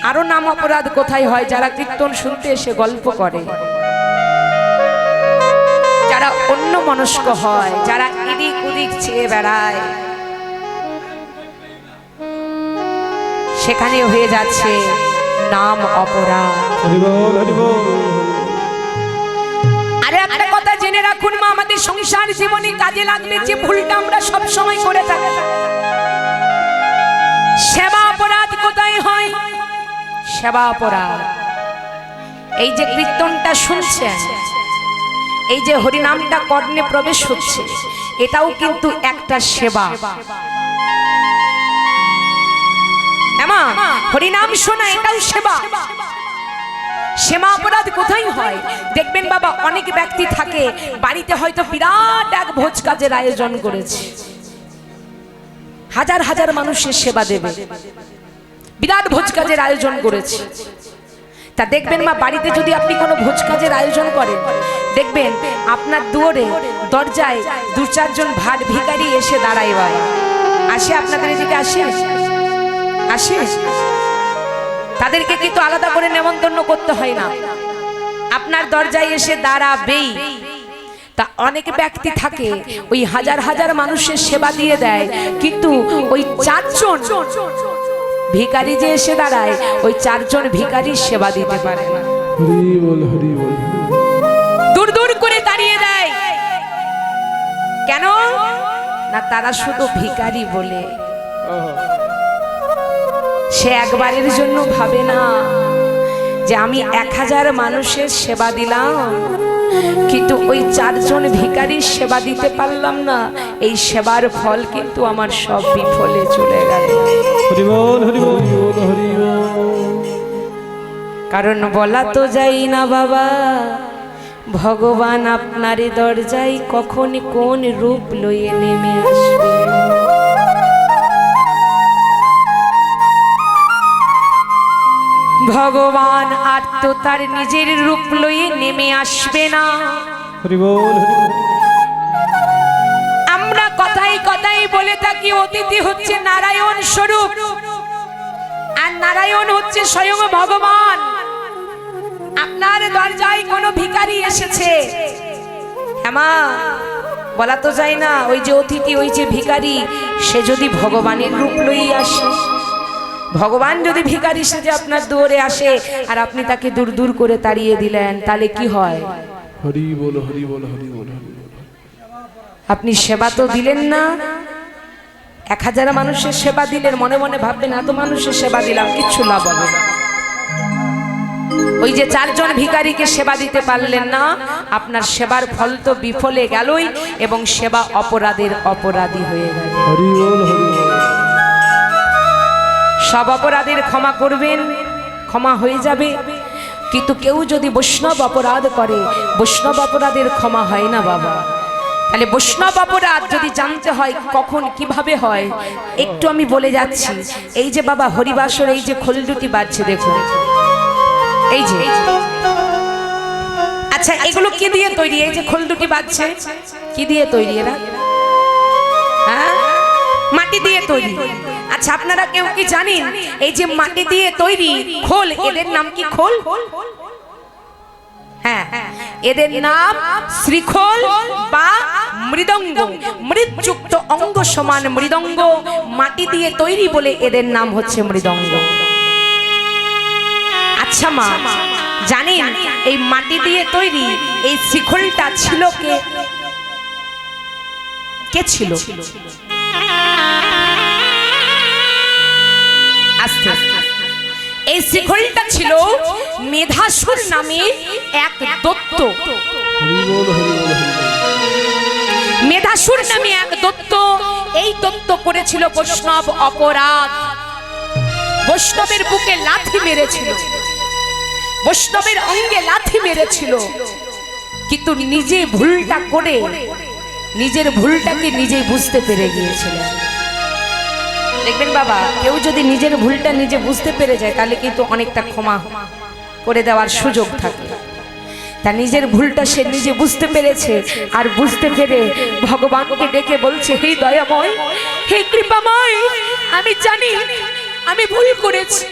আরো নাম অপরাধ কোথায় হয়? যারা কীর্তন শুনতে এসে গল্প করে, যারা অন্য মনস্ক হয়, যারা এদিক ওদিক চেয়ে বেড়ায়, সেখানে হয়ে যাচ্ছে নাম অপরাধ। আরে একটা কথা জেনে রাখুন মা, আমাদের সংসার জীবনে কাজে লাগবে যে ভুলটা আমরা সব সময় করে থাকি, সেবা অপরাধ কোথায় হয়? সেবা অপরাধ। এই যে কীর্তনটা শুনছেন, এই যে হরিনামটা কর্ণে প্রবেশ হচ্ছে, এটাও কিন্তু একটা সেবা। হরিনাম শোনা এটাও সেবা। সেবা অপরাধ কোথায় হয়? দেখবেন বাবা, অনেক ব্যক্তি থাকে বাড়িতে হয়তো বিরাট এক ভোজ কাজের আয়োজন করেছে, হাজার হাজার মানুষের সেবা দেবে, বিরাট ভোজ কাজের আয়োজন করেছে। তা দেখবেন মা, বাড়িতে যদি আপনি কোনো ভোজ কাজের আয়োজন করেন, দেখবেন আপনার দুয়ারে দরজায় দু চারজন ভাট ভিখারি এসে দাঁড়ায়। আসে আপনাদের এদিকে? আসে আসে তাদেরকে কিন্তু আলাদা করে নেমন্তন্ন করতে হয় না, আপনার দরজায় এসে দাঁড়াবেই। তা অনেক ব্যক্তি থাকে ওই হাজার হাজার মানুষের সেবা দিয়ে দেয়, কিন্তু ওই চারজন ভিখারি যে এসে দাঁড়ায়, ওই চারজন ভিখারির সেবা দিতে পারে না, দূর দূর করে দাঁড়িয়ে দেয়। কেন না? তারা শুধু ভিখারি বলে। সে একবারের জন্য ভাবে না যে আমি 1000 মানুষের সেবা দিলাম, কিন্তু ওই চারজন ভিখারির সেবা দিতে পারলাম না, এই সেবার ফল কিন্তু আমার সব বিফলে চলে গেল। কারণ বলা তো যাই না বাবা, ভগবান আপনার দরজায় কখন কোন রূপ লইয়ে নেমে আসবে। ভগবান আর তো তার নিজের রূপ লইয়ে নেমে আসবে না। আমরা কথাই কথাই বলে থাকি অতিথি হচ্ছে নারায়ণ স্বরূপ, আর নারায়ণ হচ্ছে স্বয়ং ভগবান। আপনার দরজায় কোনো ভিখারি এসেছে, হ্যাঁ বলা তো যায় না, ওই যে অতিথি, ওই যে ভিখারি, সে যদি ভগবানের রূপ লইয়ে আসে, ভগবান যদি ভিখারি সেজে আপনার দুয়ারে আসে আর আপনি তাকে দূর দূর করে তাড়িয়ে দিলেন, তাহলে কি হয়? হরি বল, হরি বল, হরি বল। আপনি সেবা তো দিলেন না। 1000 মানুষের সেবা দিলেন, মনে মনে ভাববেন এত মানুষের সেবা দিলাম, কিচ্ছু লাভ হবে না। ওই যে চারজন ভিখারিকে সেবা দিতে পারলেন না, আপনার সেবার ফল তো বিফলে গেলই, এবং সেবা অপরাধের অপরাধী হয়ে গেল। হরি বল, হরি বল। সব অপরাধের ক্ষমা করবেন, ক্ষমা হয়ে যাবে, কিন্তু কেউ যদি বৈষ্ণব অপরাধ করে, বৈষ্ণব অপরাধের ক্ষমা হয় না বাবা। তাহলে বৈষ্ণব অপরাধ যদি জানতে হয় কখন কিভাবে হয়, একটু আমি বলে যাচ্ছি। এই যে বাবা হরিবাসর এই যে খোলদুটি বাজছে, দেখুন এই যে, আচ্ছা এগুলো কি দিয়ে তৈরি? এই যে খোলদুটি বাজছে কি দিয়ে তৈরি? এরা হ্যাঁ মাটি দিয়ে তৈরি। আচ্ছা আপনারা কেউ কি জানেন এই যে মাটি দিয়ে তৈরি খোল, এদের নাম কি? খোল? হ্যাঁ, এদের নাম শ্রীখোল বা মৃদঙ্গ। মৃৎযুক্ত অঙ্গ সমান মৃদঙ্গ, মাটি দিয়ে তৈরি বলে এদের নাম হচ্ছে মৃদঙ্গ। আচ্ছা মা জানেন এই মাটি দিয়ে তৈরি এই শ্রীখোলটা ছিল কে? কে ছিল? এই শ্রীখোলটা ছিল মেধাসুর নামে এক দৈত্য। মেধাসুর নামে এক দৈত্য, এই দৈত্য করেছিল বৈষ্ণব অপরাধ। বৈষ্ণবের বুকে লাথি মেরেছিল, বৈষ্ণবের অঙ্গে লাথি মেরেছিল, কিন্তু নিজে ভুলটা করে নিজের ভুলটাকে নিজেই বুঝতে পেরে গিয়েছিল। দেখবেন বাবা, কেউ যদি নিজের ভুলটা নিজে বুঝতে পেরে যায়, তাহলে কিন্তু অনেকটা ক্ষমা করে দেওয়ার সুযোগ থাকে। তা নিজের ভুলটা সে নিজে বুঝতে পেরেছে, আর বুঝতে পেরে ভগবানকে ডেকে বলছে, হে দয়াময়, হে কৃপাময়, আমি জানি আমি ভুল করেছি,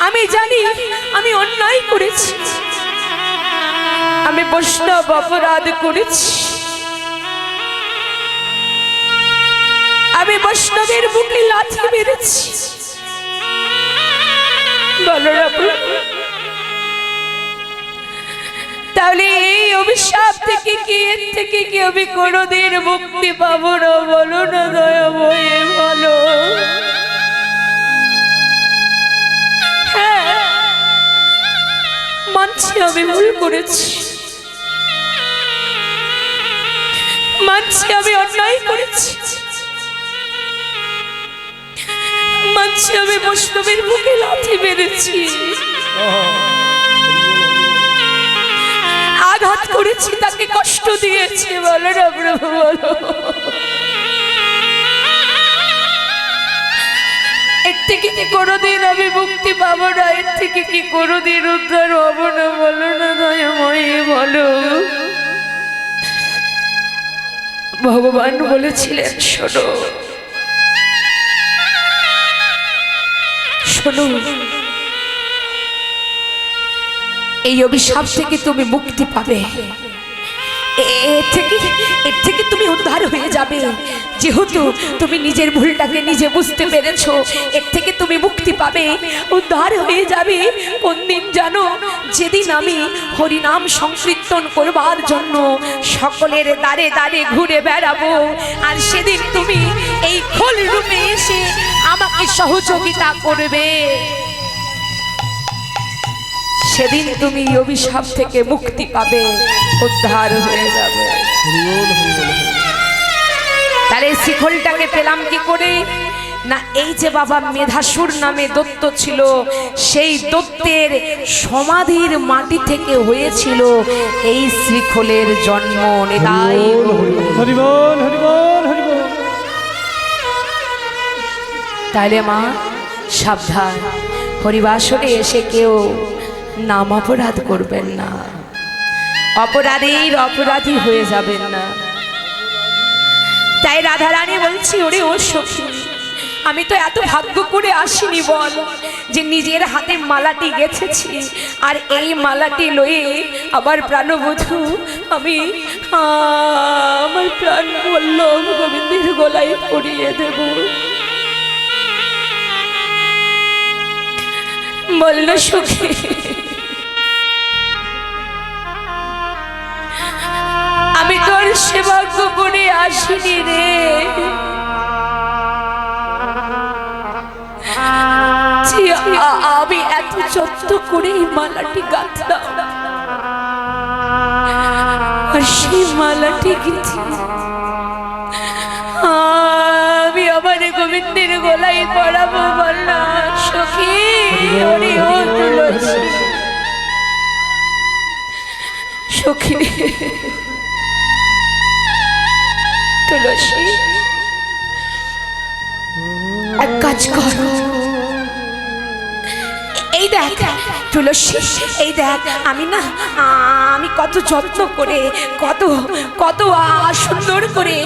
আমি জানি আমি অন্যায় করেছি, আমি বৈষ্ণব অপরাধ করেছি, আমি বৈষ্ণবের বুকে লাথি মেরেছি। বলো না প্রভু, তাহলে এই অভিশাপ থেকে কি, এর থেকে কি আমি কোনোদিন মুক্তি পাবো না? বলো না দয়াময়ী, বলো। হ্যাঁ, মানছি আমি ভুল করেছি, মানছি আমি অন্যায় করেছি, মানছি আমি বৈষ্ণবের বুকে লাথি মেরেছি, আঘাত করেছি, তাকে কষ্ট দিয়েছি। বলো না প্রভু, বলো। এর থেকে কি কোনোদিন আমি মুক্তি পাবো না? এর থেকে কি কোনোদিন উদ্ধার হবো না? বলো না দয়াময়ী, বলো। ভগবান বলেছিলেন, শোনো শোনো, এই অভিশাপ থেকে তুমি মুক্তি পাবে, এর থেকে তুমি উদ্ধার হয়ে যাবে। যেহেতু তুমি নিজের ভুলটাকে নিজে বুঝতে পেরেছো, এর থেকে তুমি মুক্তি পাবে, উদ্ধার হয়ে যাবে। কোন দিন জানো? যেদিন আমি হরিনাম সংকীর্তন করবার জন্য সকলের দ্বারে দ্বারে ঘুরে বেড়াবো, আর সেদিন তুমি এই খোল রূপে এসে আমাকে সহযোগিতা করবে। সেদিন তুমি অভিশাপ থেকে মুক্তি পাবে, উদ্ধার হয়ে যাবে। তাহলে শিখলটাকে পেলাম কি করে? না, এই যে বাবা মেধাসুর নামে দৈত্য ছিল, সেই দৈত্যের সমাধির মাটি থেকে হয়েছিল এই শ্রীখোলের জন্ম। নিতাই হরি বল, হরি বল, হরি বল। তাহলে মা সাবধান, হরিবাসরে এসে কেউ নাম অপরাধ করবেন না, অপরাধীর অপরাধী হয়ে যাবেন না। তাই রাধারানী বলছি, ওরে ও সখী, আমি তো এত ভাগ্য করে আসিনি বল, যে নিজের হাতে মালাটি গেছেছি, আর এই মালাটি লয়ে আবার প্রাণবধূ আমি আমার প্রাণ বল্লভ গোবিন্দের গলায় পরিয়ে দেব। বলল সখী, আমি তোর সেবা করে আসিনি রে, আমি এত যত্ন করে এই মালাটি গাঁথলাম, আর সেই মালাটি গেছি আমি আমার গোবিন্দের গলায় পড়াবো। বললাম সখী, ওরে ও তুলসী, সখী তুলসী, এক কাজ করো, এই দেখ তুলসী, এই দেখ আমি কত যত্ন করে, কত সুন্দর করে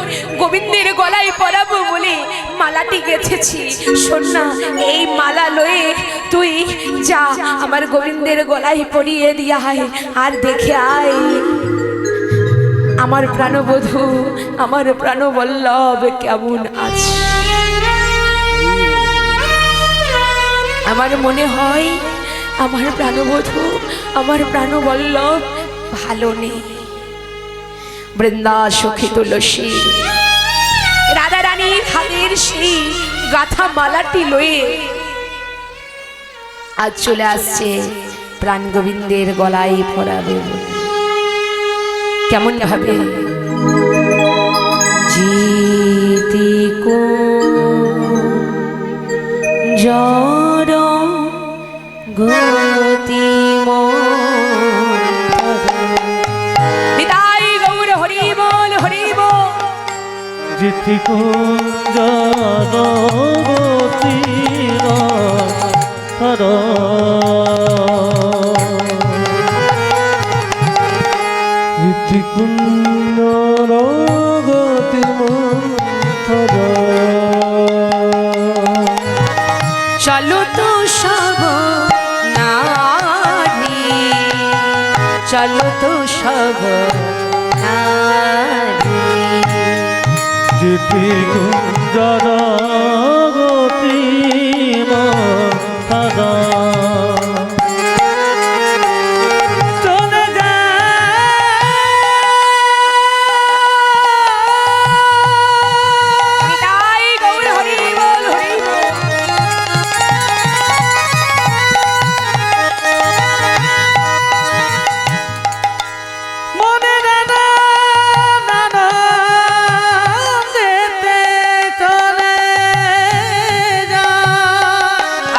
গোবিন্দের গলায় পরাবো বলে মালাটি গেঁথেছি। শোন না, এই মালা লয়ে তুই যা আমার গোবিন্দের গলায় পরিয়ে দিয়া হয়, আর দেখে আয় আমার প্রাণবধূ, আমার প্রাণবল্লভ কেমন আছে। আমার মনে হয় আমার প্রাণবধূ, আমার প্রাণবল্লভ ভালো নেই। বৃন্দা সখী তুলসী রাধারানীর হাতের সেই গাথা মালাটি লয়ে আজ চলে আসছে প্রাণ গোবিন্দের গলায় পরাবে। কেমন ভাবে? জিতি কো জড় গতি নিতাই গৌর হরি বল, হরি বল। জিতি কো জড় গতি হর জিতি কুঞ্জ গতি মন্থর চলো তো সব নারী, চলো তো সব নারী। যেতে গুঞ্জরগতি মাথা চলে নিতাই গৌর হরি বল হরি বল। মনে নানা নানা যেতে চলে যা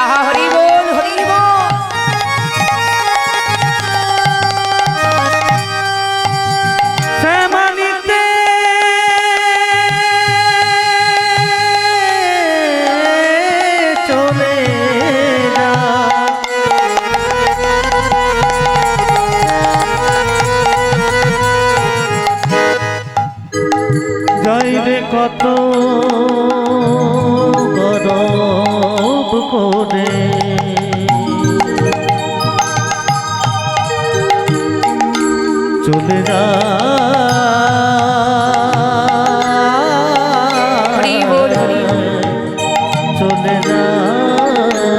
আহা হরি বল হরি বল। শ্যামানিতে চলে যা যাইলে কত গরব করে চলে যা